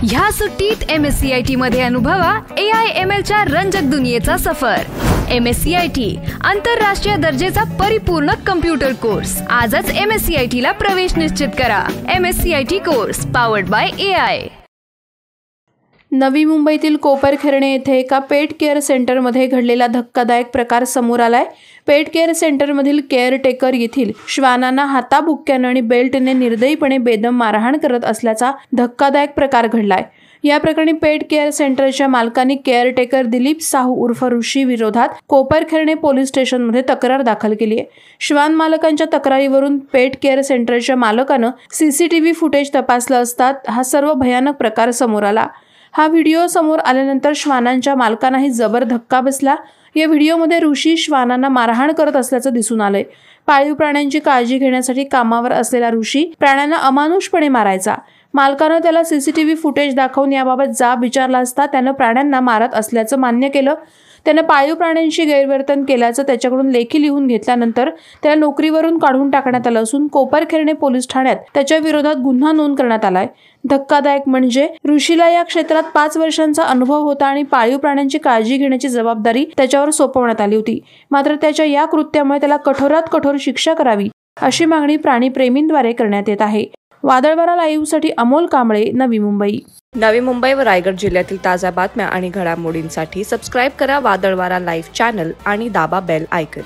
ह्या सुट्टीत MSCIT मध्ये अनुभवा AI/ML च्या रंजक दुनियेचा सफर। MSCIT आंतरराष्ट्रीय दर्जेचा परिपूर्ण कम्प्युटर कोर्स। आजच MSCIT ला प्रवेश निश्चित करा। MSCIT course powered by AI। नवी मुंबईतील कोपरखैरणे येथे एका पेट केअर सेंटरमध्ये घडलेला धक्कादायक प्रकार समोर आलाय। पेट केअर सेंटरमधील केअरटेकर येथील श्वानांना हाताबुक्क्याने आणि बेल्टने निर्दयीपणे बेदम मारहाण करत असल्याचा धक्कादायक प्रकार घडलाय। या प्रकरणी पेट केअर सेंटरच्या मालकांनी केअरटेकर दिलीप साहू उर्फ ऋषी विरोधात कोपरखैरणे पोलीस स्टेशनमध्ये तक्रार दाखल केली आहे। श्वान मालकांच्या तक्रारीवरून पेट केअर सेंटरच्या मालकानं CCTV फुटेज तपासलं असता हा सर्व भयानक प्रकार समोर आला। हा व्हिडिओ समोर आल्यानंतर श्वानांच्या मालकांनाही जबर धक्का बसला। या व्हिडिओमध्ये ऋषी श्वानांना मारहाण करत असल्याचं दिसून आलंय। पाळीव प्राण्यांची काळजी घेण्यासाठी कामावर असलेला ऋषी प्राण्यांना अमानुषपणे मारायचा। मालकानं त्याला CCTV फुटेज दाखवून याबाबत जाब विचारला असता त्यानं प्राण्यांना मारत असल्याचं मान्य केलं। त्यानं पाळीव प्राण्यांशी गैरवर्तन केल्याचं त्याच्याकडून लेखी लिहून घेतल्यानंतर त्याला नोकरीवरून काढून टाकण्यात आलं असून कोपरखैरणे पोलीस ठाण्यात त्याच्या विरोधात गुन्हा नोंद करण्यात आलाय। धक्कादायक म्हणजे ऋषीला या क्षेत्रात 5 वर्षांचा अनुभव होता आणि पाळीव प्राण्यांची काळजी घेण्याची जबाबदारी त्याच्यावर सोपवण्यात आली होती। मात्र त्याच्या या कृत्यामुळे त्याला कठोरात कठोर शिक्षा करावी अशी मागणी प्राणीप्रेमींद्वारे करण्यात येत आहे। वादळवारा लाईव्हसाठी अमोल कांबळे, नवी मुंबई। नवी मुंबई व रायगड जिल्ह्यातील ताज्या बातम्या आणि घडामोडींसाठी सबस्क्राईब करा वादळवारा लाईव्ह चॅनल आणि दाबा बेल आयकॉन।